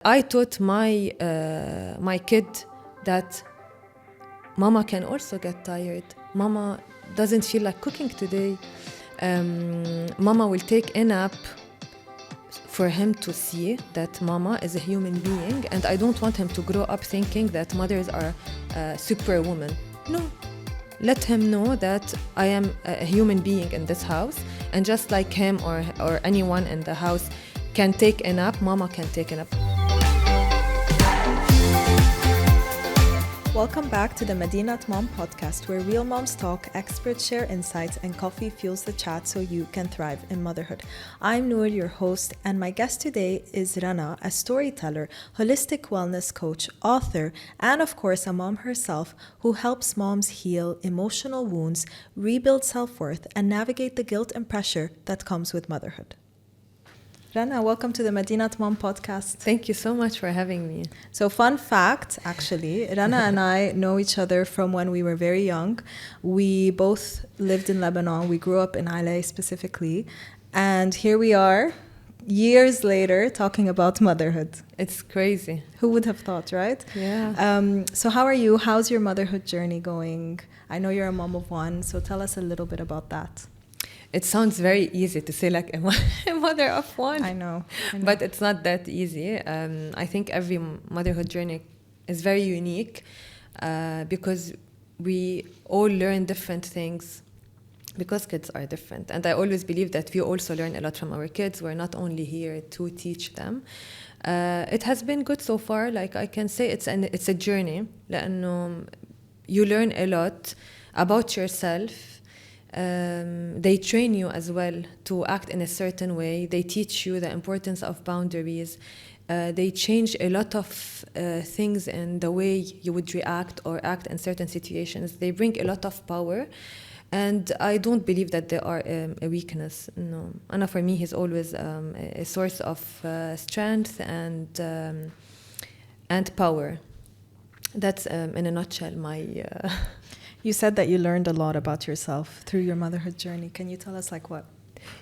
I taught my kid that mama can also get tired. Mama doesn't feel like cooking today. Mama will take a nap for him to see that mama is a human being, and I don't want him to grow up thinking that mothers are superwoman. No. Let him know that I am a human being in this house, and just like him or anyone in the house can take a nap, mama can take a nap. Welcome back to the Madinat Mom Podcast, where real moms talk, experts share insights, and coffee fuels the chat so you can thrive in motherhood. I'm Nour, your host, and my guest today is Rana, a storyteller, holistic wellness coach, author, and of course a mom herself who helps moms heal emotional wounds, rebuild self-worth, and navigate the guilt and pressure that comes with motherhood. Rana, welcome to the Madinat Mom Podcast. Thank you so much for having me. So fun fact, actually, Rana and I know each other from when we were very young. We both lived in Lebanon. We grew up in Alay specifically. And here we are, years later, talking about motherhood. It's crazy. Who would have thought, right? Yeah. So how are you? How's your motherhood journey going? I know you're a mom of one, so tell us a little bit about that. It sounds very easy to say like a mother of one. I know. But it's not that easy. I think every motherhood journey is very unique because we all learn different things because kids are different. And I always believe that we also learn a lot from our kids. We're not only here to teach them. It has been good so far. Like I can say it's a journey. لأنه you learn a lot about yourself. They train you as well to act in a certain way. They teach you the importance of boundaries. They change a lot of things in the way you would react or act in certain situations. They bring a lot of power, and I don't believe that they are a weakness. No, Anna, for me, he's always a source of strength and power. That's in a nutshell my. You said that you learned a lot about yourself through your motherhood journey. Can you tell us like what?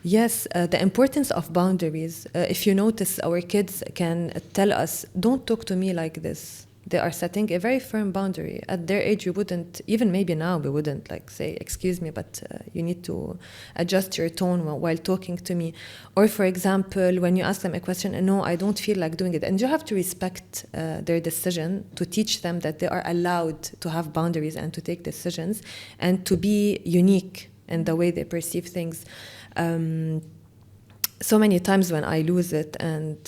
Yes, the importance of boundaries. If you notice, our kids can tell us, don't talk to me like this. They are setting a very firm boundary. At their age, we wouldn't, even maybe now, we wouldn't like say, excuse me, but you need to adjust your tone while talking to me. Or for example, when you ask them a question, no, I don't feel like doing it. And you have to respect their decision, to teach them that they are allowed to have boundaries and to take decisions and to be unique in the way they perceive things. So many times when I lose it and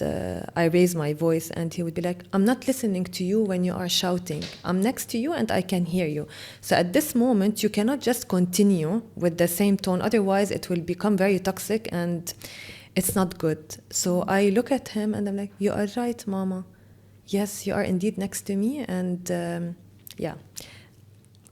I raise my voice and he would be like, I'm not listening to you when you are shouting. I'm next to you and I can hear you. So at this moment, you cannot just continue with the same tone. Otherwise, it will become very toxic and it's not good. So I look at him and I'm like, you are right, Mama. Yes, you are indeed next to me. And yeah.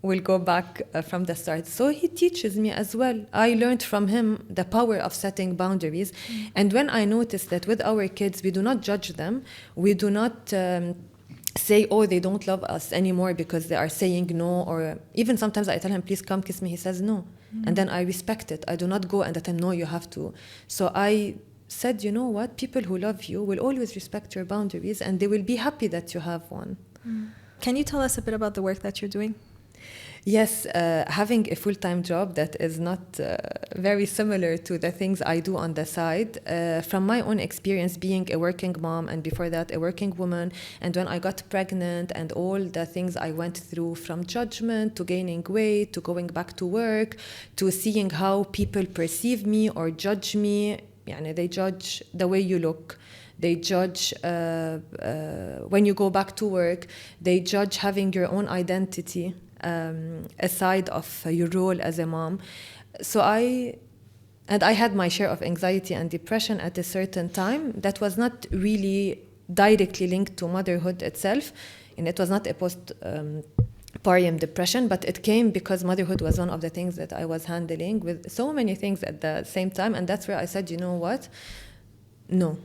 We'll go back from the start. So he teaches me as well. I learned from him the power of setting boundaries. And when I noticed that with our kids, we do not judge them. We do not say, oh, they don't love us anymore because they are saying no. Or even sometimes I tell him, please come kiss me. He says no. And then I respect it. I do not go and tell him, no, you have to. So I said, you know what? People who love you will always respect your boundaries and they will be happy that you have one. Can you tell us a bit about the work that you're doing? Yes, having a full-time job that is not very similar to the things I do on the side. From my own experience being a working mom and before that a working woman, and when I got pregnant and all the things I went through, from judgment to gaining weight to going back to work to seeing how people perceive me or judge me. يعني they judge the way you look. They judge when you go back to work. They judge having your own identity. Aside of your role as a mom. So I had my share of anxiety and depression at a certain time that was not really directly linked to motherhood itself, and it was not a postpartum depression, but it came because motherhood was one of the things that I was handling with so many things at the same time. And that's where I said, you know what? No.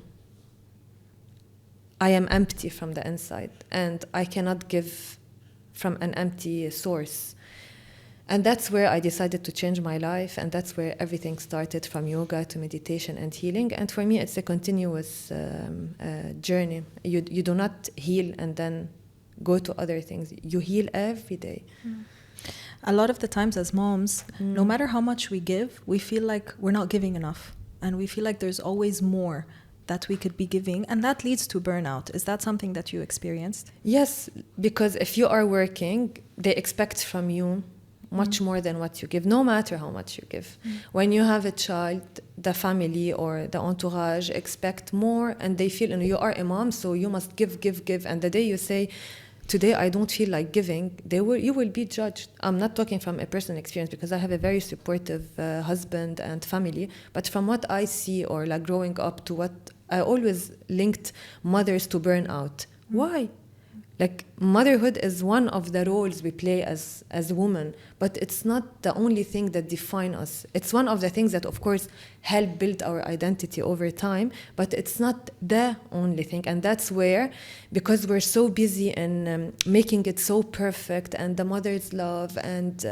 I am empty from the inside and I cannot give from an empty source. And that's where I decided to change my life, and that's where everything started, from yoga to meditation and healing. And for me, it's a continuous journey. You do not heal and then go to other things. You heal every day. A lot of the times as moms, no matter how much we give, we feel like we're not giving enough. And we feel like there's always more that we could be giving. And that leads to burnout. Is that something that you experienced? Yes, because if you are working, they expect from you much more than what you give, no matter how much you give. When you have a child, the family or the entourage expect more, and they feel, you are a mom, so you must give. And the day you say, today I don't feel like giving, you will be judged. I'm not talking from a personal experience, because I have a very supportive husband and family, but from what I see, or like growing up, to what I always linked mothers to burnout. Why? Like, motherhood is one of the roles we play as women, but it's not the only thing that define us. It's one of the things that, of course, help build our identity over time, but it's not the only thing. And that's where, because we're so busy in making it so perfect, and the mother's love, and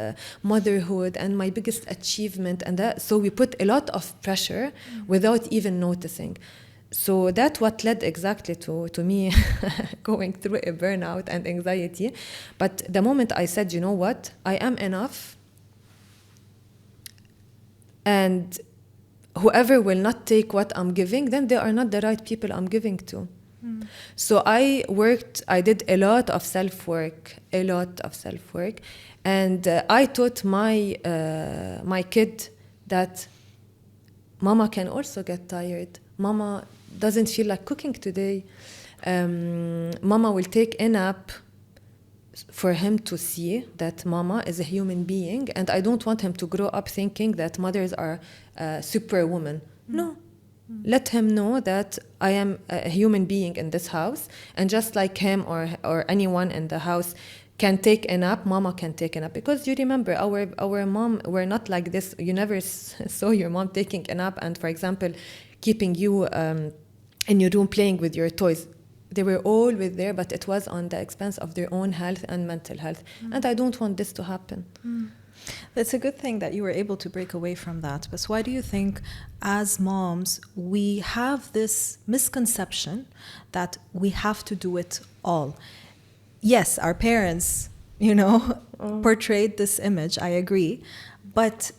motherhood, and my biggest achievement, and that, so we put a lot of pressure without even noticing. So that's what led exactly to me going through a burnout and anxiety. But the moment I said, you know what, I am enough, and whoever will not take what I'm giving, then they are not the right people I'm giving to. So I did a lot of self-work, and I taught my kid that mama can also get tired. Mama doesn't feel like cooking today. Mama will take a nap, for him to see that mama is a human being. And I don't want him to grow up thinking that mothers are superwoman. No. Let him know that I am a human being in this house. And just like him or anyone in the house can take a nap, mama can take a nap. Because you remember, our mom were not like this. You never saw your mom taking a nap and, for example, keeping you in your room playing with your toys. They were always there, but it was on the expense of their own health and mental health. And I don't want this to happen. That's a good thing that you were able to break away from that. But why do you think, as moms, we have this misconception that we have to do it all? Yes, our parents, portrayed this image, I agree. But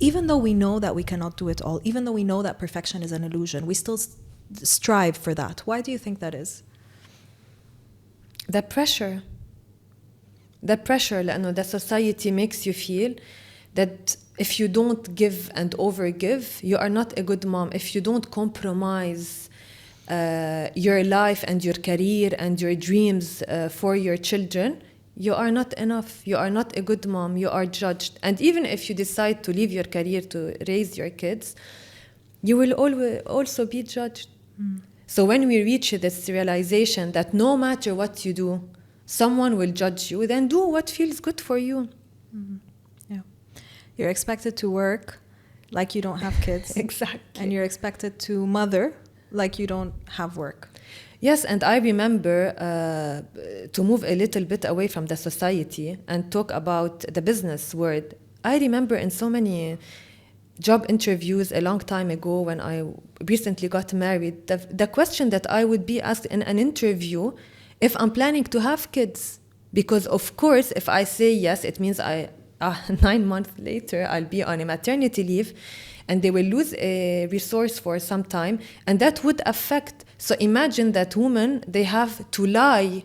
even though we know that we cannot do it all, even though we know that perfection is an illusion, we still strive for that. Why do you think that is? The pressure, لأنه the society makes you feel that if you don't give and overgive, you are not a good mom. If you don't compromise your life and your career and your dreams for your children, you are not enough. You are not a good mom. You are judged. And even if you decide to leave your career to raise your kids, you will also be judged. So when we reach this realization that no matter what you do, someone will judge you, then do what feels good for you. Yeah. You're expected to work like you don't have kids. Exactly. And you're expected to mother like you don't have work. Yes, and I remember to move a little bit away from the society and talk about the business world. I remember in so many job interviews a long time ago, when I recently got married, the question that I would be asked in an interview, if I'm planning to have kids. Because of course, if I say yes, it means 9 months later, I'll be on a maternity leave, and they will lose a resource for some time, and that would affect. So imagine that women, they have to lie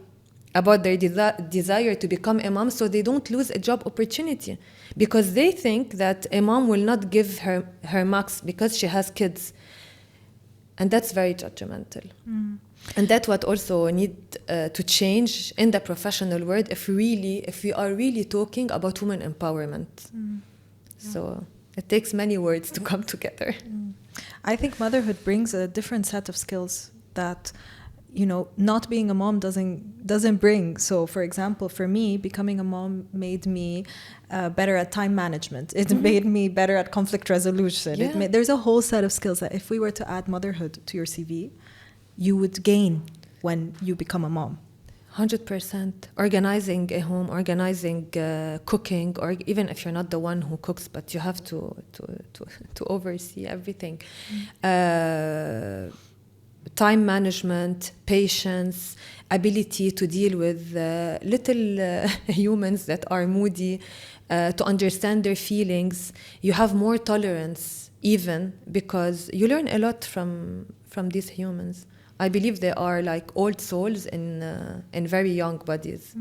about their desire to become a mom, so they don't lose a job opportunity, because they think that a mom will not give her max because she has kids. And that's very judgmental. And that's what also need to change in the professional world if we are really talking about women empowerment. So it takes many words to come together. I think motherhood brings a different set of skills that, not being a mom doesn't bring. So, for example, for me, becoming a mom made me better at time management. It made me better at conflict resolution. Yeah. There's a whole set of skills that if we were to add motherhood to your CV, you would gain when you become a mom. 100%. Organizing a home, organizing cooking, or even if you're not the one who cooks, but you have to oversee everything. Time management, patience, ability to deal with little humans that are moody, to understand their feelings. You have more tolerance even because you learn a lot from these humans. I believe they are like old souls in very young bodies.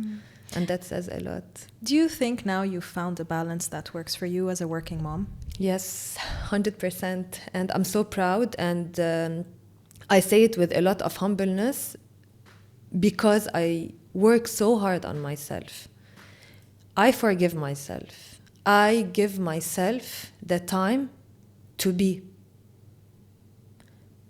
And that says a lot. Do you think now you've found a balance that works for you as a working mom? Yes, 100%. And I'm so proud. And I say it with a lot of humbleness because I work so hard on myself. I forgive myself. I give myself the time to be.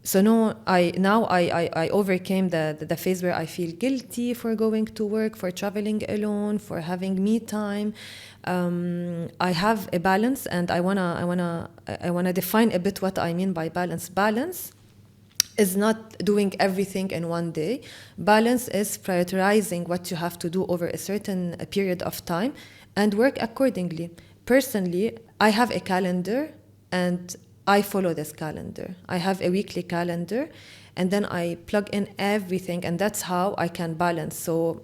So now I overcame the phase where I feel guilty for going to work, for traveling alone, for having me time. I have a balance, and I wanna define a bit what I mean by balance. Balance is not doing everything in one day. Balance is prioritizing what you have to do over a certain period of time and work accordingly. Personally, I have a calendar and I follow this calendar. I have a weekly calendar and then I plug in everything, and that's how I can balance. So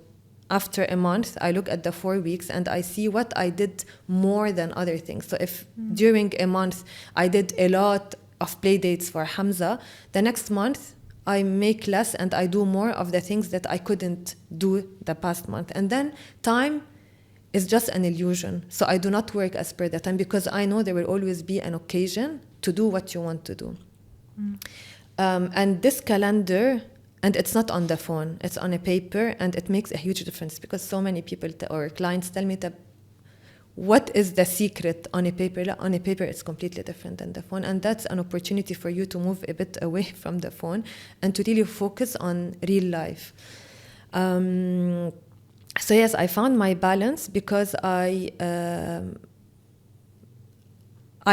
after a month, I look at the 4 weeks and I see what I did more than other things. So if during a month I did a lot of play dates for Hamza, the next month I make less and I do more of the things that I couldn't do the past month. And then time is just an illusion. So I do not work as per the time because I know there will always be an occasion to do what you want to do. And this calendar, and it's not on the phone, it's on a paper, and it makes a huge difference because so many people or clients tell me that what is the secret on a paper? On a paper, it's completely different than the phone. And that's an opportunity for you to move a bit away from the phone and to really focus on real life. So yes, I found my balance because I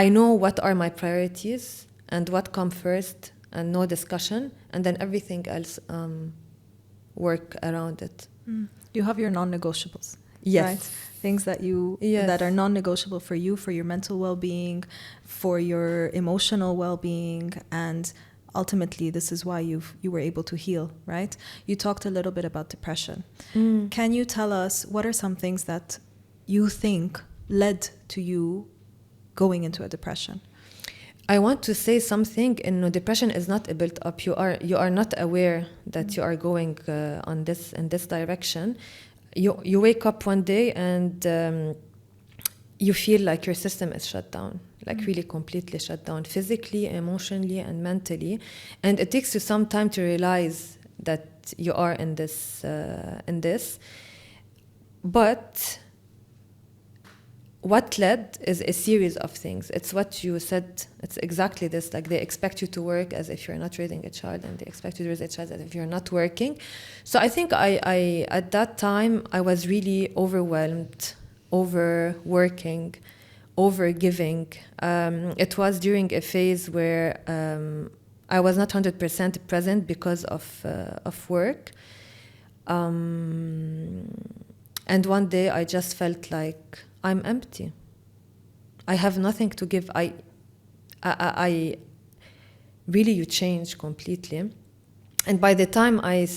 know what are my priorities and what come first, and no discussion, and then everything else work around it. You have your non-negotiables. Yes. Right? Things that that are non-negotiable for you, for your mental well-being, for your emotional well-being, and ultimately this is why you were able to heal, right? You talked a little bit about depression. Can you tell us what are some things that you think led to you going into a depression? I want to say something. Depression is not a built up. You are not aware that you are going in this direction. You wake up one day and you feel like your system is shut down, like really completely shut down, physically, emotionally, and mentally. And it takes you some time to realize that you are in this. But what led is a series of things. It's what you said. It's exactly this. Like they expect you to work as if you're not raising a child, and they expect you to raise a child as if you're not working. So I think I at that time I was really overwhelmed, overworking, overgiving. It was during a phase where I was not 100% present because of work. And one day I just felt like I'm empty. I have nothing to give. I really, you change completely. And by the time I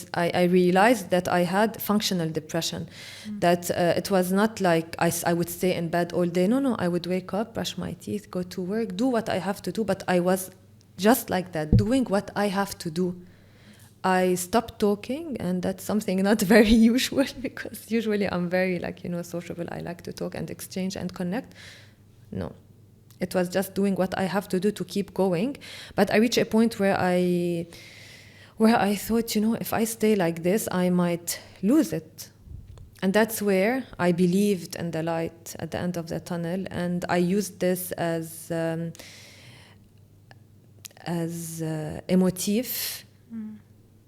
realized that I had functional depression, that it was not like I would stay in bed all day. No, I would wake up, brush my teeth, go to work, do what I have to do. But I was just like that, doing what I have to do. I stopped talking, and that's something not very usual because usually I'm very sociable. I like to talk and exchange and connect. No, it was just doing what I have to do to keep going. But I reached a point where I thought, if I stay like this, I might lose it. And that's where I believed in the light at the end of the tunnel, and I used this as a motif.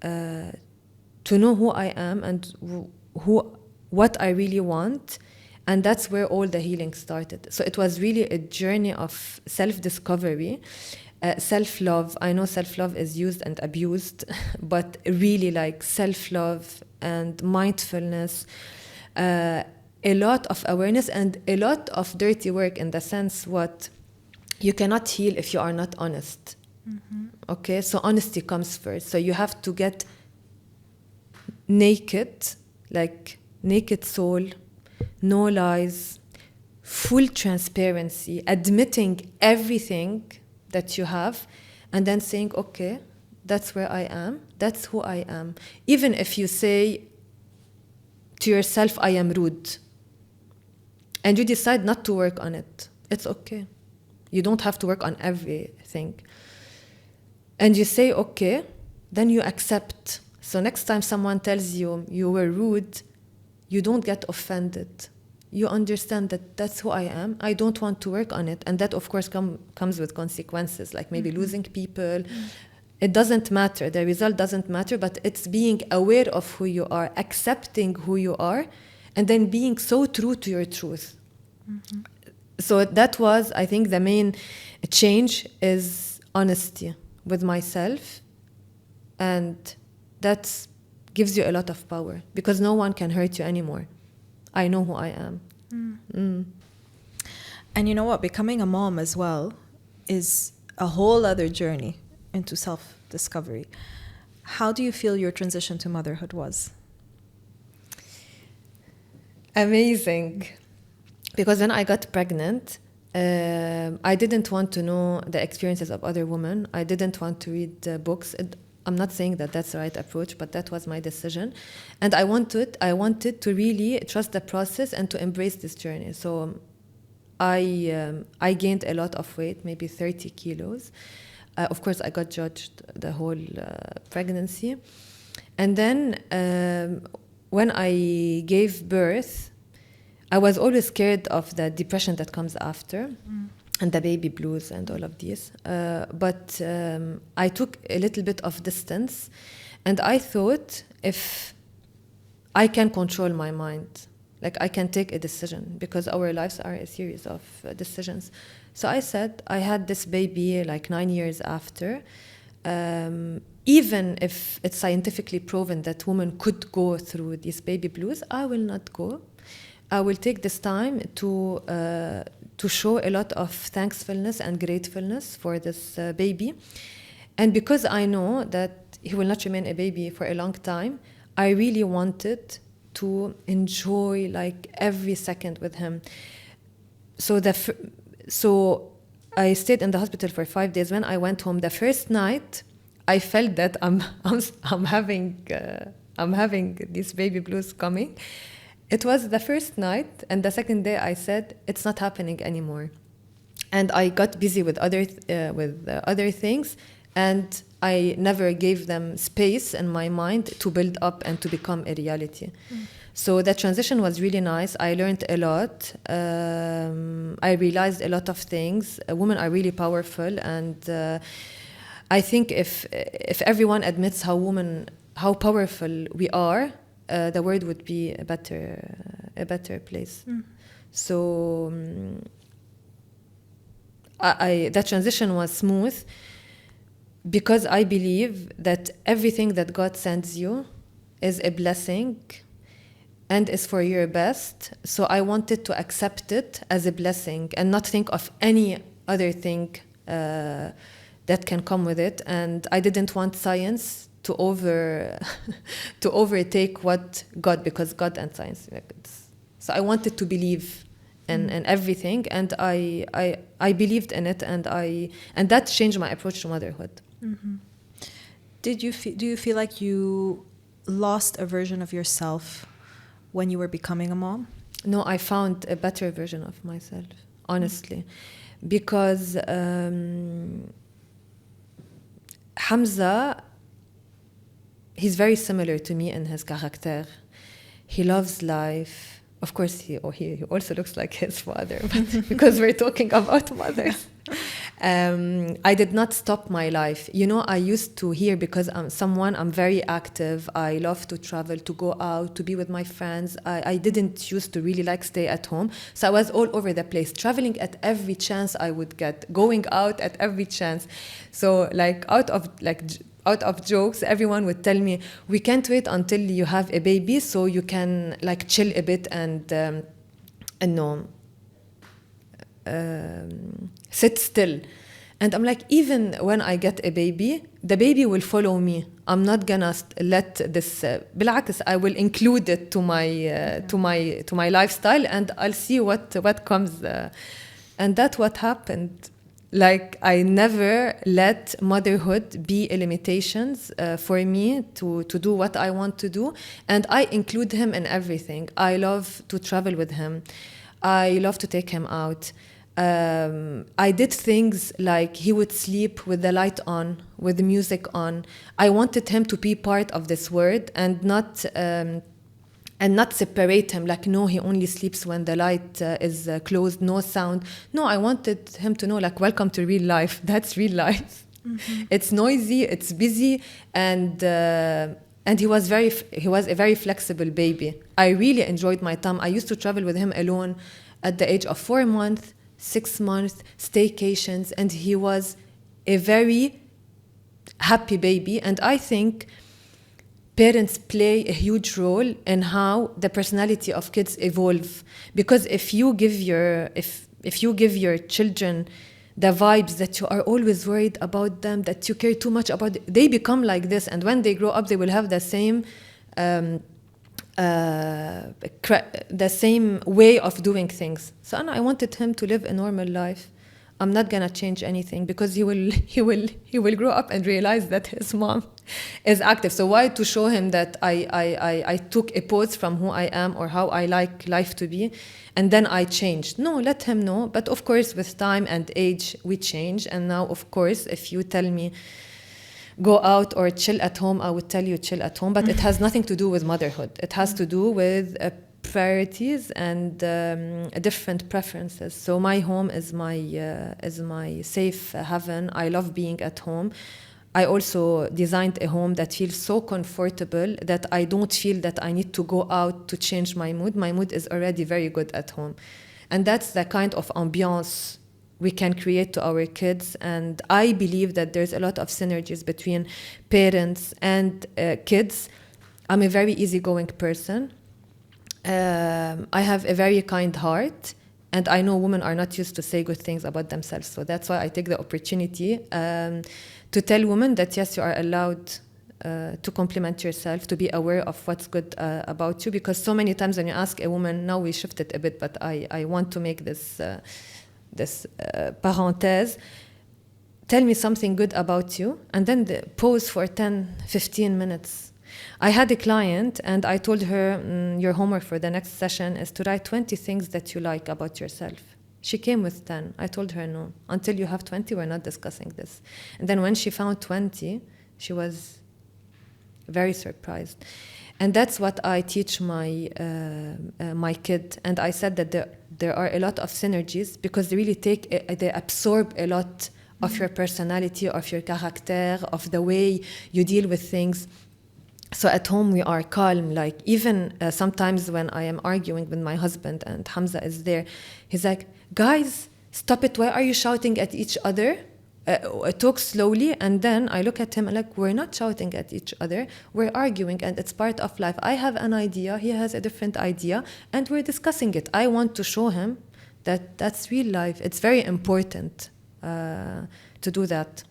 To know who I am and what I really want, and that's where all the healing started. So it was really a journey of self-discovery, self-love. I know self-love is used and abused, but really like self-love and mindfulness, a lot of awareness and a lot of dirty work, in the sense what you cannot heal if you are not honest. Okay, so honesty comes first. So you have to get naked, like naked soul, no lies, full transparency, admitting everything that you have, and then saying, okay, that's where I am, that's who I am. Even if you say to yourself, I am rude, and you decide not to work on it, it's okay. You don't have to work on everything. And you say, okay, then you accept. So next time someone tells you you were rude, you don't get offended. You understand that that's who I am. I don't want to work on it. And that, of course, comes with consequences, like maybe losing people. It doesn't matter. The result doesn't matter, but it's being aware of who you are, accepting who you are, and then being so true to your truth. So that was, I think, the main change is honesty with myself. And that gives you a lot of power, because no one can hurt you anymore. I know who I am. And you know what? Becoming a mom as well is a whole other journey into self-discovery. How do you feel your transition to motherhood was? Amazing. Because when I got pregnant, I didn't want to know the experiences of other women. I didn't want to read books. I'm not saying that that's the right approach, but that was my decision. And I wanted to really trust the process and to embrace this journey. So I gained a lot of weight, maybe 30 kilos. Of course, I got judged the whole pregnancy. And then when I gave birth, I was always scared of the depression that comes after. And the baby blues and all of these. But I took a little bit of distance, and I thought, if I can control my mind, like I can take a decision, because our lives are a series of decisions. So I said, I had this baby like 9 years after. Even if it's scientifically proven that women could go through these baby blues, I will not go. I will take this time to show a lot of thankfulness and gratefulness for this baby. And because I know that he will not remain a baby for a long time, I really wanted to enjoy like every second with him. So I stayed in the hospital for 5 days. When I went home, the first night, I felt that I'm having these baby blues coming. It was the first night, and the second day I said, it's not happening anymore. And I got busy with other things, and I never gave them space in my mind to build up and to become a reality. So the transition was really nice. I learned a lot. I realized a lot of things. Women are really powerful, and I think if everyone admits how powerful we are, the world would be a better place. So that transition was smooth, because I believe that everything that God sends you is a blessing and is for your best. So I wanted to accept it as a blessing and not think of any other thing that can come with it. And I didn't want science to overtake what God, because God and science. So I wanted to believe in everything, and I believed in it, and that changed my approach to motherhood. Do you feel like you lost a version of yourself when you were becoming a mom? No, I found a better version of myself, honestly, because Hamza, he's very similar to me in his character. He loves life. Of course, he also looks like his father, but because we're talking about mothers. I did not stop my life. You know, I used to hear, because I'm very active. I love to travel, to go out, to be with my friends. I didn't used to really like stay at home. So I was all over the place, traveling at every chance I would get, going out at every chance. So like out of jokes, everyone would tell me, we can't wait until you have a baby so you can like chill a bit and no. Sit still. And I'm like, even when I get a baby, the baby will follow me. I'm not gonna let this بالعكس, I will include it to my lifestyle, and I'll see what comes, and that's what happened. Like, I never let motherhood be a limitations for me to do what I want to do, and I include him in everything. I love to travel with him. I love to take him out. I did things like he would sleep with the light on, with the music on. I wanted him to be part of this world and not separate him. Like, no, he only sleeps when the light is closed, no sound. No, I wanted him to know, like, welcome to real life. That's real life. Mm-hmm. It's noisy, it's busy, and he was a very flexible baby. I really enjoyed my time. I used to travel with him alone at the age of 4 months, 6 months, staycations, and he was a very happy baby. And I think parents play a huge role in how the personality of kids evolve. Because if you give your children the vibes that you are always worried about them, that you care too much about, they become like this, and when they grow up, they will have the same way of doing things. So I wanted him to live a normal life. I'm not gonna change anything, because he will grow up and realize that his mom is active. So why to show him that I took a pause from who I am or how I like life to be, and then I changed? No, let him know. But of course, with time and age, we change. And now, of course, if you tell me go out or chill at home, I would tell you chill at home. But it has nothing to do with motherhood. It has to do with priorities and different preferences. So my home is my safe haven. I love being at home. I also designed a home that feels so comfortable that I don't feel that I need to go out to change my mood. My mood is already very good at home. And that's the kind of ambiance we can create to our kids. And I believe that there's a lot of synergies between parents and kids. I'm a very easygoing person. I have a very kind heart, and I know women are not used to say good things about themselves. So that's why I take the opportunity to tell women that yes, you are allowed to compliment yourself, to be aware of what's good about you. Because so many times when you ask a woman, now we shifted a bit, but I want to make this parenthèse, tell me something good about you, and then pause for 10-15 minutes. I had a client, and I told her, your homework for the next session is to write 20 things that you like about yourself. She came with 10. I told her, no, until you have 20, we're not discussing this. And then when she found 20, she was very surprised. And that's what I teach my kid. And I said that there are a lot of synergies, because they really they absorb a lot of your personality, of your character, of the way you deal with things. So at home we are calm. Like, even sometimes when I am arguing with my husband and Hamza is there, he's like, guys, stop it. Why are you shouting at each other? Talk slowly. And then I look at him and like, we're not shouting at each other. We're arguing, and it's part of life. I have an idea. He has a different idea, and we're discussing it. I want to show him that that's real life. It's very important to do that.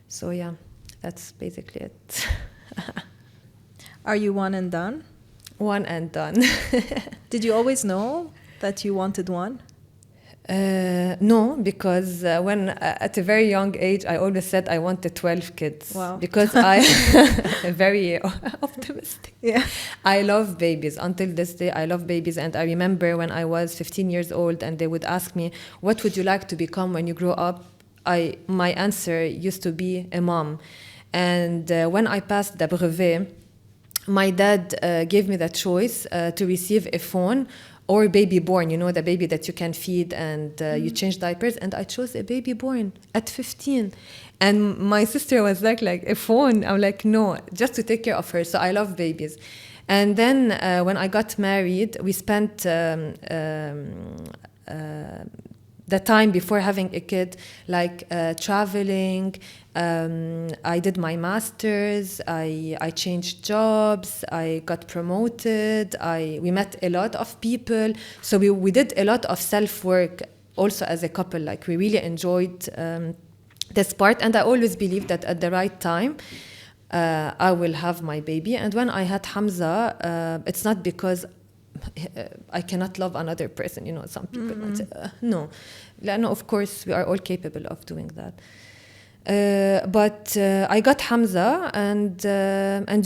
So yeah, that's basically it. Are you one and done? One and done. Did you always know that you wanted one? No, because when at a very young age, I always said I wanted 12 kids. Wow. Because I am very optimistic. Yeah. I love babies. Until this day, I love babies. And I remember when I was 15 years old and they would ask me, what would you like to become when you grow up? My answer used to be a mom. And when I passed the brevet, my dad gave me the choice to receive a phone or baby born, you know, the baby that you can feed and you change diapers. And I chose a baby born at 15. And my sister was like a phone. I'm like, no, just to take care of her. So I love babies. And then when I got married, we spent the time before having a kid, like traveling. I did my master's. I changed jobs. I got promoted. We met a lot of people. So we did a lot of self-work also as a couple. Like we really enjoyed this part. And I always believed that at the right time, I will have my baby. And when I had Hamza, it's not because I cannot love another person, you know, some people might say, no. No, of course, we are all capable of doing that. But I got Hamza, and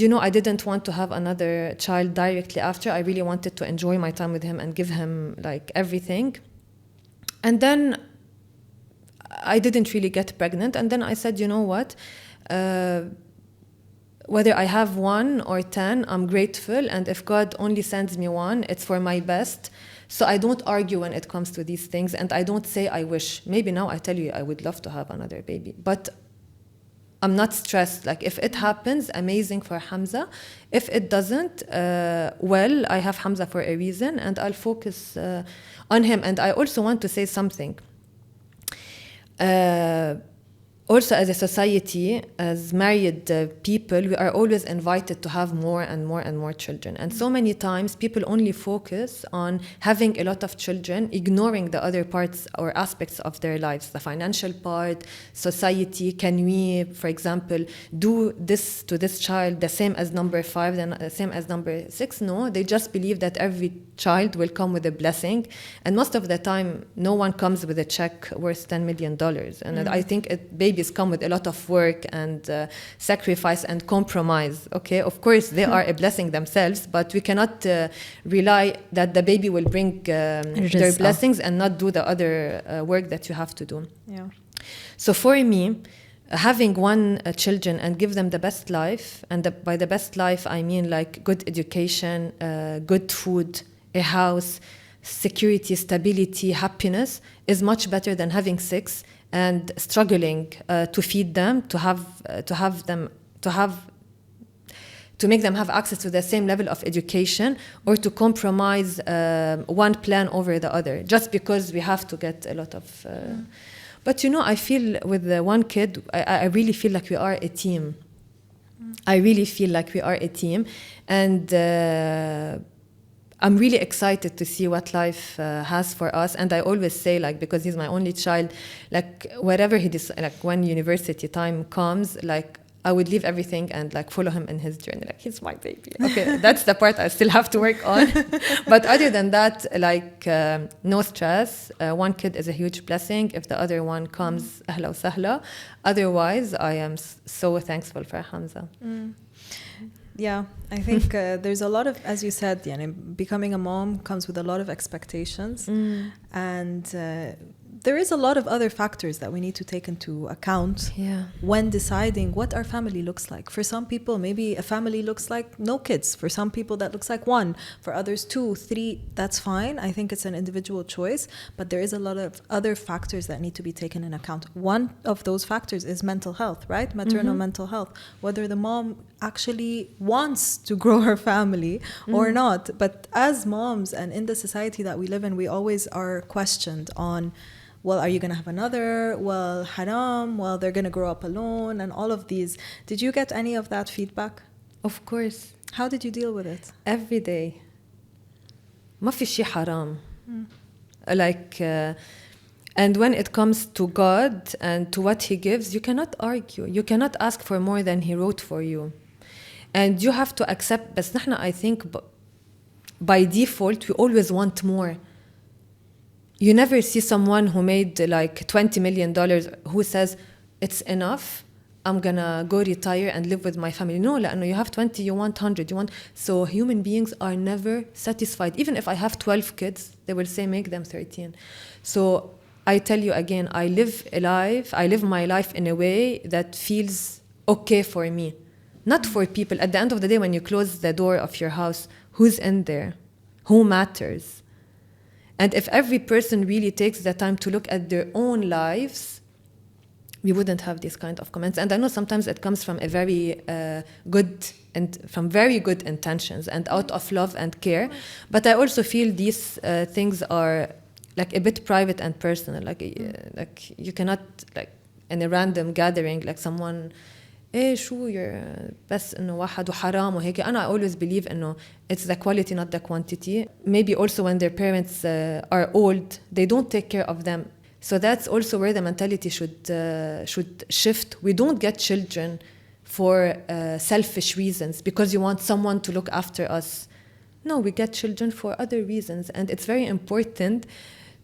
you know, I didn't want to have another child directly after. I really wanted to enjoy my time with him and give him like everything. And then I didn't really get pregnant. And then I said, you know what? Whether I have 1 or 10, I'm grateful. And if God only sends me 1, it's for my best. So I don't argue when it comes to these things. And I don't say I wish. Maybe now I tell you I would love to have another baby. But I'm not stressed. Like if it happens, amazing for Hamza. If it doesn't, well, I have Hamza for a reason. And I'll focus on him. And I also want to say something. Also, as a society, as married people, we are always invited to have more and more and more children. And so many times, people only focus on having a lot of children, ignoring the other parts or aspects of their lives, the financial part, society. Can we, for example, do this to this child the same as number 5, then the same as number 6? No, they just believe that every child will come with a blessing. And most of the time, no one comes with a check worth $10 million. And I think babies come with a lot of work and sacrifice and compromise. Okay, of course, they are a blessing themselves, but we cannot rely that the baby will bring their blessings and not do the other work that you have to do. Yeah. So for me, having 1 children and give them the best life, and by the best life, I mean like good education, good food, a house, security, stability, happiness, is much better than having 6 and struggling to feed them, to make them have access to the same level of education, or to compromise one plan over the other, just because we have to get a lot of... But you know, I feel with the 1 kid, I really feel like we are a team. I really feel like we are a team. And I'm really excited to see what life has for us. And I always say, like, because he's my only child, like, whatever he decides, like, when university time comes, like, I would leave everything and, like, follow him in his journey. Like, he's my baby. Okay, that's the part I still have to work on. But other than that, like, no stress. 1 kid is a huge blessing. If the other one comes, ahla wa sahla. Otherwise, I am so thankful for Hamza. Yeah, I think there's a lot of, as you said, becoming a mom comes with a lot of expectations. And there is a lot of other factors that we need to take into account when deciding what our family looks like. For some people, maybe a family looks like no kids. For some people, that looks like 1. For others, 2, 3, that's fine. I think it's an individual choice. But there is a lot of other factors that need to be taken in account. One of those factors is mental health, right? Maternal mental health. Whether the mom actually wants to grow her family or not. But as moms and in the society that we live in, we always are questioned on, well, are you going to have another? Well, haram. Well, they're going to grow up alone, and all of these. Did you get any of that feedback? Of course. How did you deal with it? Every day. ما في شيء حرام. Like, and when it comes to God and to what He gives, you cannot argue. You cannot ask for more than He wrote for you. And you have to accept. بس نحن, I think, by default, we always want more. You never see someone who made like $20 million who says, it's enough, I'm gonna go retire and live with my family. No, you have 20, you want 100, you want... So human beings are never satisfied. Even if I have 12 kids, they will say, make them 13. So I tell you again, I live my life in a way that feels okay for me. Not for people. At the end of the day, when you close the door of your house, who's in there? Who matters? And if every person really takes the time to look at their own lives, we wouldn't have these kind of comments. And I know sometimes it comes from a very from very good intentions and out of love and care. But I also feel these things are like a bit private and personal. Like you cannot, like in a random gathering, like someone, شو you're بس إنه واحد وحرام وهيك. I always believe إنه it's the quality, not the quantity. Maybe also when their parents are old, they don't take care of them. So that's also where the mentality should shift. We don't get children for selfish reasons because you want someone to look after us. No, we get children for other reasons. And it's very important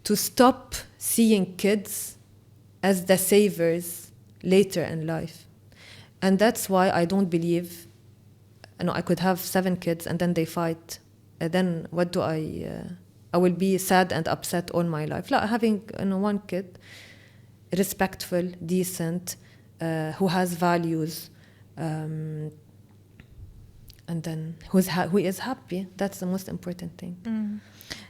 to stop seeing kids as the savers later in life. And that's why I don't believe, I could have 7 kids and then they fight. And then what do I will be sad and upset all my life. Like having one kid, respectful, decent, who has values, and then who is happy. That's the most important thing.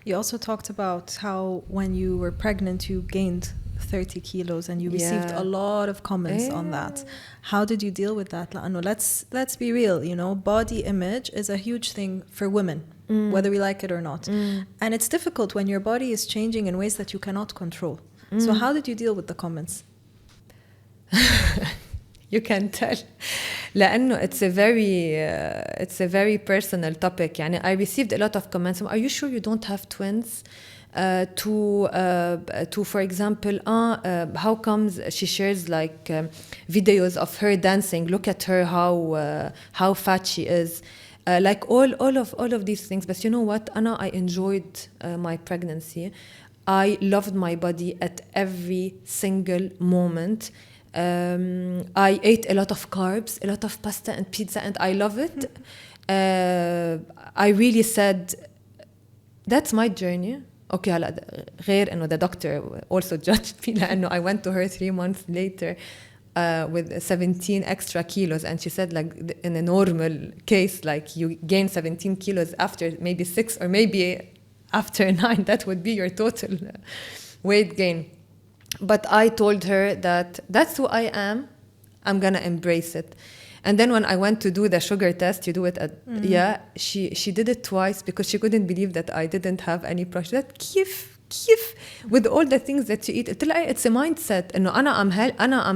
You also talked about how when you were pregnant, you gained 30 kilos and you received a lot of comments on that. How did you deal with that? Let's be real, body image is a huge thing for women, whether we like it or not. And it's difficult when your body is changing in ways that you cannot control. So how did you deal with the comments? You can tell. لأنه it's a very personal topic. I received a lot of comments. Are you sure you don't have twins? To for example, how comes she shares like videos of her dancing? Look at her, how fat she is. Like all of these things. But you know what? I enjoyed my pregnancy. I loved my body at every single moment. I ate a lot of carbs, a lot of pasta and pizza, and I love it. I really said, that's my journey. Okay, غير إنه the doctor also judged me لأنه I went to her 3 months later with 17 extra kilos, and she said like in a normal case, like you gain 17 kilos after maybe 6 or maybe after 9, that would be your total weight gain. But I told her that that's who I am. I'm gonna embrace it. And then when I went to do the sugar test, you do it at she did it twice because she couldn't believe that I didn't have any pressure. That كيف with all the things that you eat. It's a mindset. إنه I'm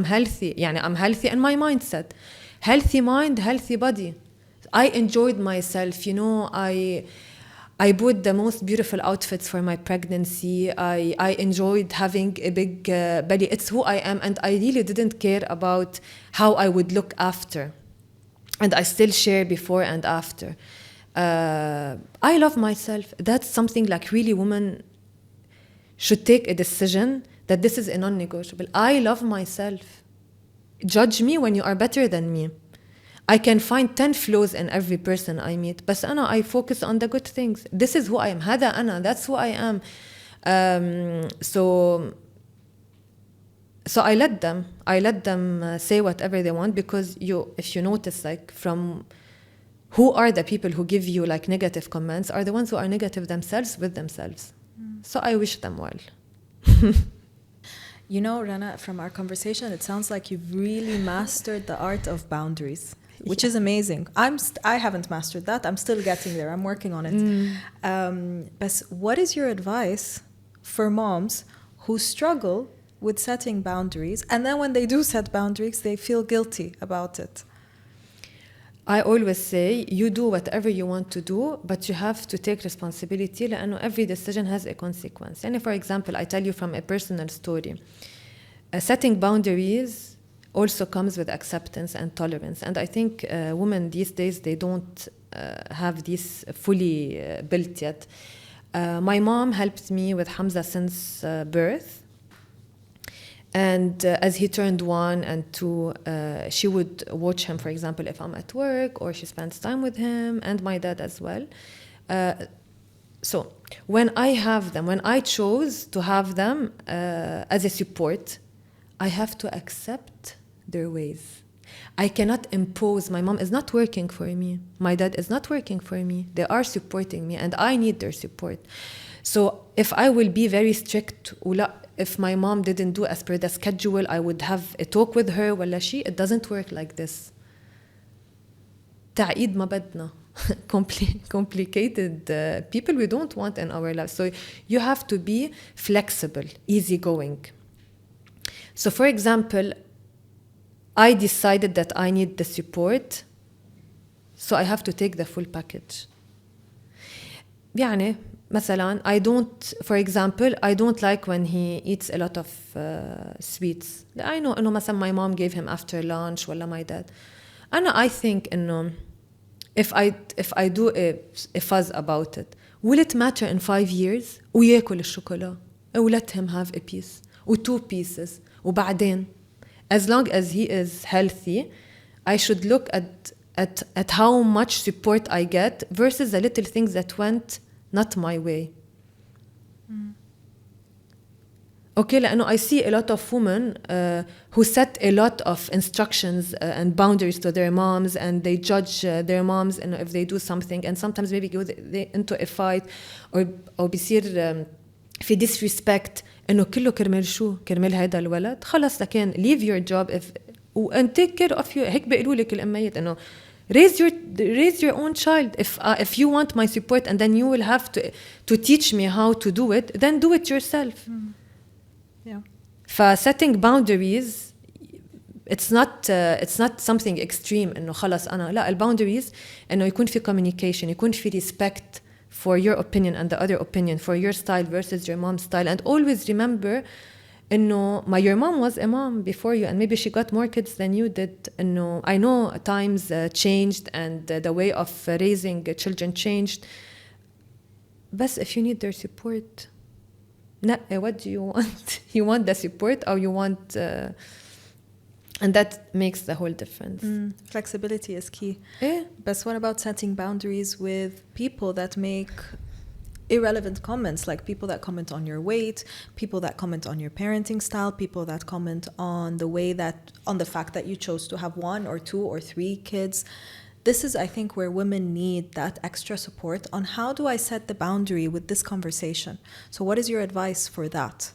healthy. I'm healthy in my mindset. Healthy mind, healthy body. I enjoyed myself. I bought the most beautiful outfits for my pregnancy. I enjoyed having a big belly. It's who I am, and I really didn't care about how I would look after. And I still share before and after. I love myself. That's something like really women should take a decision that this is a non-negotiable. I love myself. Judge me when you are better than me. I can find 10 flaws in every person I meet, but I focus on the good things. This is who I am. That's who I am. So I let them say whatever they want, because if you notice, like, from who are the people who give you like negative comments are the ones who are negative themselves with themselves. So I wish them well. Rana, from our conversation, it sounds like you've really mastered the art of boundaries, which is amazing. I haven't mastered that. I'm still getting there. I'm working on it. But what is your advice for moms who struggle with setting boundaries, and then when they do set boundaries, they feel guilty about it? I always say, you do whatever you want to do, but you have to take responsibility, لأنه every decision has a consequence. And for example, I tell you from a personal story, setting boundaries also comes with acceptance and tolerance. And I think women these days, they don't have this fully built yet. My mom helped me with Hamza since birth. And as he turned 1 and 2, she would watch him, for example, if I'm at work, or she spends time with him, and my dad as well. So when I have them, when I chose to have them as a support, I have to accept their ways. I cannot impose. My mom is not working for me. My dad is not working for me. They are supporting me and I need their support. So if I will be very strict, if my mom didn't do as per the schedule, I would have a talk with her ولا شيء. It doesn't work like this. تعقيد ما بدنا. Complicated people we don't want in our lives. So you have to be flexible, easygoing. So for example, I decided that I need the support, so I have to take the full package. يعني مثلا for example, I don't like when he eats a lot of sweets. I know إنه مثلا my mom gave him after lunch ولا my dad. I think إنه if I do a fuss about it, will it matter in 5 years? وياكل الشوكولا. Let him have a piece or 2 pieces. وبعدين, as long as he is healthy, I should look at how much support I get versus the little things that went not my way. Okay, لأنه I see a lot of women who set a lot of instructions and boundaries to their moms, and they judge their moms if they do something, and sometimes maybe go into a fight or بيصير في disrespect إنه كله كرمال شو كرمال هذا الولد. خلص لكن leave your job and take care of you. هيك بيقولوا لك الأميات إنه raise your own child. If you want my support and then you will have to teach me how to do it, then do it yourself. Yeah. Setting boundaries, it's not something extreme إنه خلص أنا لا. boundaries إنه يكون في communication, يكون في respect for your opinion and the other opinion, for your style versus your mom's style, and always remember إنه your mom was a mom before you and maybe she got more kids than you did. إنه I know times changed and the way of raising children changed. But if you need their support, what do you want? You want the support or you want and that makes the whole difference. Flexibility is key. But what about setting boundaries with people that make irrelevant comments, like people that comment on your weight, people that comment on your parenting style, people that comment on the fact that you chose to have 1 or 2 or 3 kids? This is, I think, where women need that extra support on how do I set the boundary with this conversation. So what is your advice for that?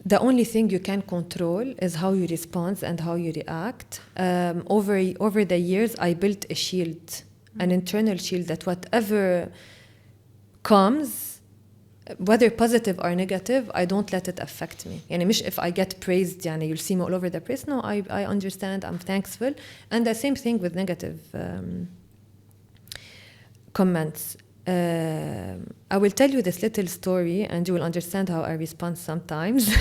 The only thing you can control is how you respond and how you react. Over the years, I built a shield, an internal shield that whatever comes, whether positive or negative, I don't let it affect me. يعني مش if I get praised, يعني you'll see me all over the place. No, I understand, I'm thankful. And the same thing with negative comments. I will tell you this little story and you will understand how I respond sometimes.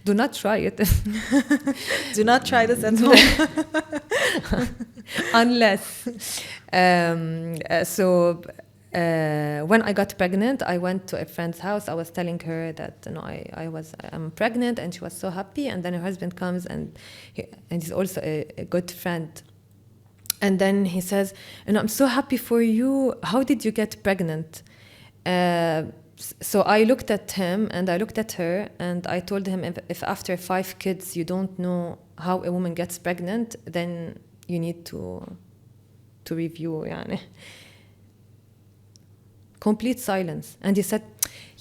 Do not try it. Do not try this at home. Unless. When I got pregnant, I went to a friend's house. I was telling her that I'm pregnant, and she was so happy. And then her husband comes, and he's also a good friend. And then he says, I'm so happy for you. How did you get pregnant? So I looked at him and I looked at her and I told him if after 5 kids you don't know how a woman gets pregnant, then you need to review. يعني. Complete silence. And he said,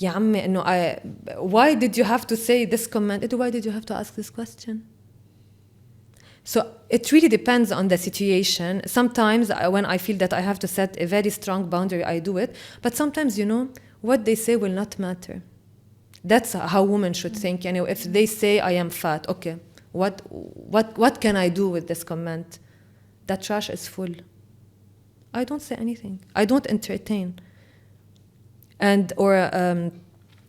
يا عمي, why did you have to say this comment? Why did you have to ask this question? So it really depends on the situation. Sometimes when I feel that I have to set a very strong boundary, I do it. But sometimes, what they say will not matter. That's how women should think. If they say I am fat, okay, what can I do with this comment? That trash is full. I don't say anything. I don't entertain.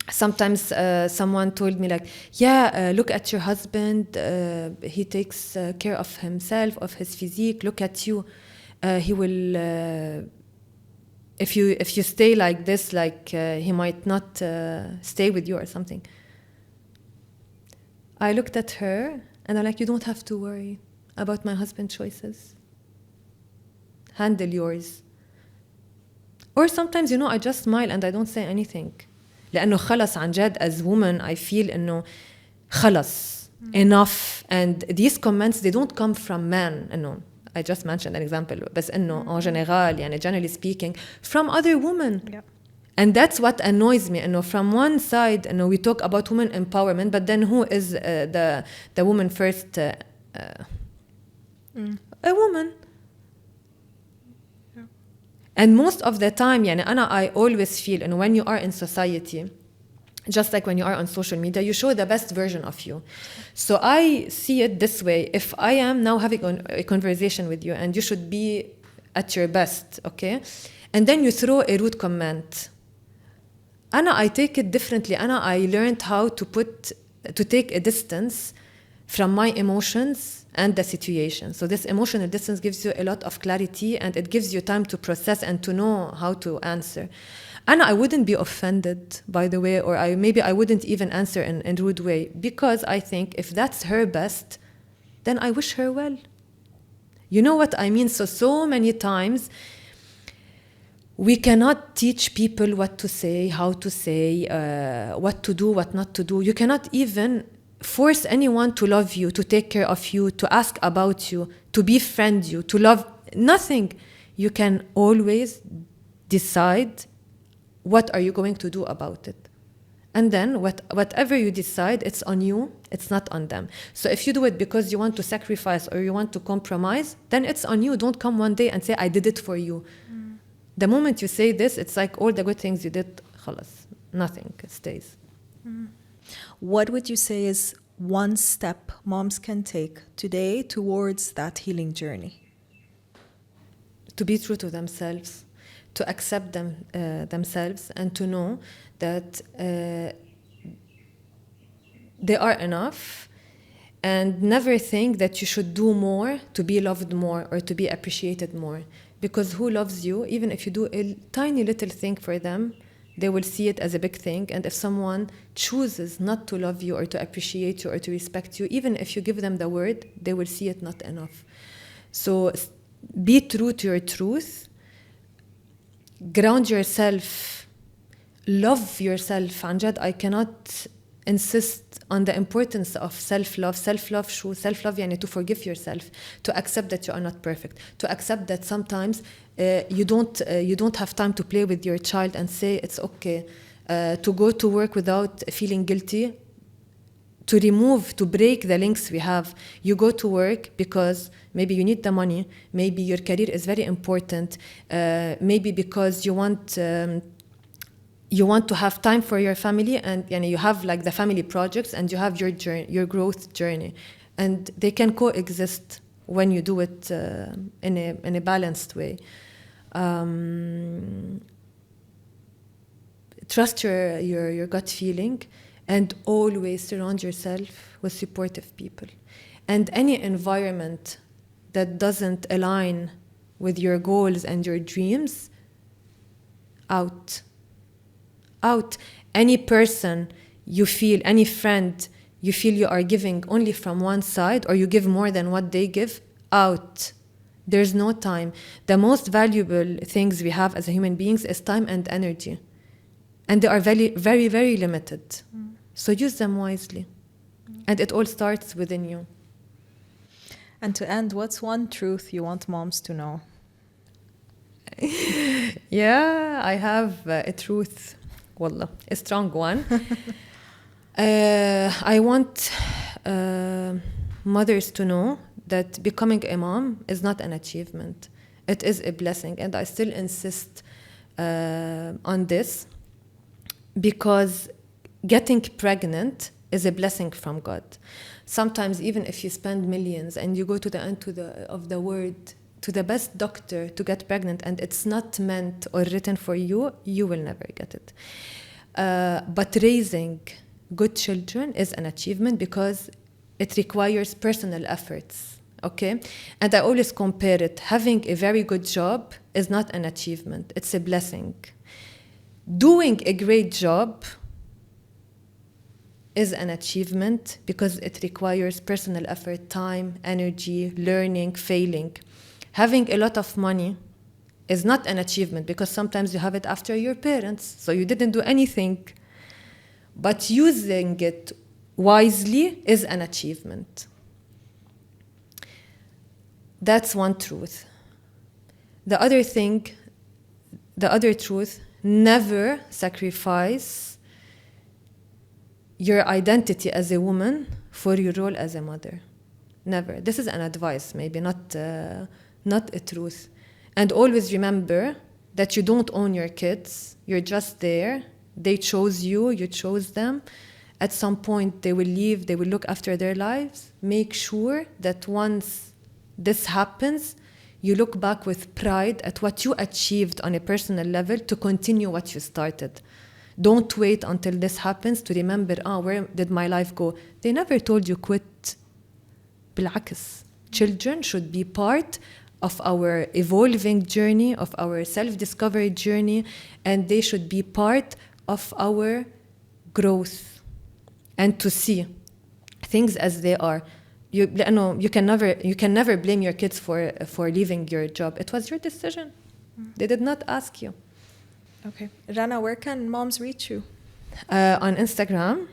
Sometimes someone told me look at your husband, he takes care of himself, of his physique, look at you, he will if you stay like this, he might not stay with you or something. I looked at her and I'm like, you don't have to worry about my husband's choices, handle yours. Or sometimes I just smile and I don't say anything. لأنه خلص عن جد as woman I feel إنه خلص enough. And these comments, they don't come from men. No, I just mentioned an example. بس إنه en général, يعني generally speaking, from other women. Yeah. And that's what annoys me. إنه from one side, إنه we talk about women empowerment, but then who is the woman first? A woman. Yeah. And most of the time, يعني I always feel, and when you are in society, just like when you are on social media, you show the best version of you. So I see it this way. If I am now having a conversation with you and you should be at your best, okay? And then you throw a rude comment. I take it differently. I learned how to take a distance from my emotions and the situation. So this emotional distance gives you a lot of clarity, and it gives you time to process and to know how to answer. I wouldn't be offended, by the way, or maybe I wouldn't even answer in a rude way, because I think if that's her best, then I wish her well. You know what I mean? So many times, we cannot teach people what to say, how to say, what to do, what not to do. You cannot even force anyone to love you, to take care of you, to ask about you, to befriend you, to love. Nothing. You can always decide what are you going to do about it. And then whatever you decide, it's on you, it's not on them. So if you do it because you want to sacrifice or you want to compromise, then it's on you. Don't come one day and say, I did it for you. The moment you say this, it's like all the good things you did, خلاص, nothing stays. What would you say is one step moms can take today towards that healing journey? To be true to themselves, to accept themselves, and to know that they are enough, and never think that you should do more to be loved more or to be appreciated more. Because who loves you, even if you do a tiny little thing for them, they will see it as a big thing. And if someone chooses not to love you or to appreciate you or to respect you, even if you give them the word, they will see it not enough. So be true to your truth. Ground yourself. Love yourself. Anjad, I cannot insist on the importance of self-love. Self-love شو? Self-love يعني to forgive yourself, to accept that you are not perfect, to accept that sometimes you don't have time to play with your child and say it's okay, to go to work without feeling guilty, to break the links we have. You go to work because maybe you need the money, maybe your career is very important, maybe because you want to have time for your family, and you have like the family projects, and you have your journey, your growth journey, and they can coexist when you do it in a balanced way. Trust your gut feeling, and always surround yourself with supportive people. And any environment that doesn't align with your goals and your dreams, out. Any person you feel, any friend you feel you are giving only from one side, or you give more than what they give, out. There's no time. The most valuable things we have as human beings is time and energy. And they are very, very, very limited. So use them wisely. And it all starts within you. And to end, what's one truth you want moms to know? Yeah, I have a truth. Wallah, a strong one. I want mothers to know that becoming a mom is not an achievement. It is a blessing. And I still insist on this, because getting pregnant is a blessing from God. Sometimes even if you spend millions and you go to the end of the world, to the best doctor to get pregnant, and it's not meant or written for you, you will never get it. But raising good children is an achievement, because it requires personal efforts, okay? And I always compare it. Having a very good job is not an achievement, it's a blessing. Doing a great job is an achievement, because it requires personal effort, time, energy, learning, failing. Having a lot of money is not an achievement, because sometimes you have it after your parents, so you didn't do anything. But using it wisely is an achievement. That's one truth. The other truth, never sacrifice your identity as a woman for your role as a mother. Never. This is an advice, maybe not a truth. And always remember that you don't own your kids. You're just there. They chose you. You chose them. At some point, they will leave. They will look after their lives. Make sure that once this happens, you look back with pride at what you achieved on a personal level to continue what you started. Don't wait until this happens to remember, where did my life go? They never told you quit. بالعكس. Children should be part of our evolving journey, of our self-discovery journey, and they should be part of our growth. And to see things as they are. You can never blame your kids for leaving your job. It was your decision. They did not ask you. Okay. Rana, where can moms reach you? On Instagram.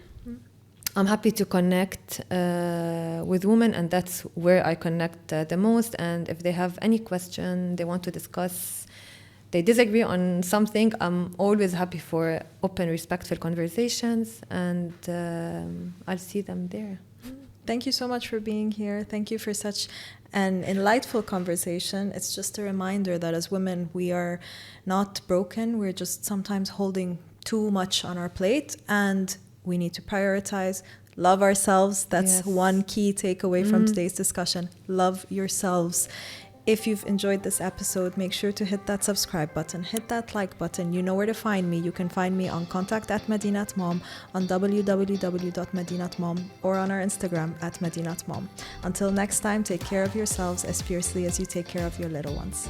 I'm happy to connect with women, and that's where I connect the most. And if they have any question they want to discuss, they disagree on something, I'm always happy for open, respectful conversations, and I'll see them there. Thank you so much for being here. Thank you for such an enlightful conversation. It's just a reminder that as women, we are not broken. We're just sometimes holding too much on our plate, and we need to prioritize, love ourselves. That's one key takeaway from today's discussion. Love yourselves. If you've enjoyed this episode, make sure to hit that subscribe button, hit that like button. You know where to find me. You can find me on contact@Madinat Mom, on www.madinatmom, or on our Instagram @Madinat Mom. Until next time, take care of yourselves as fiercely as you take care of your little ones.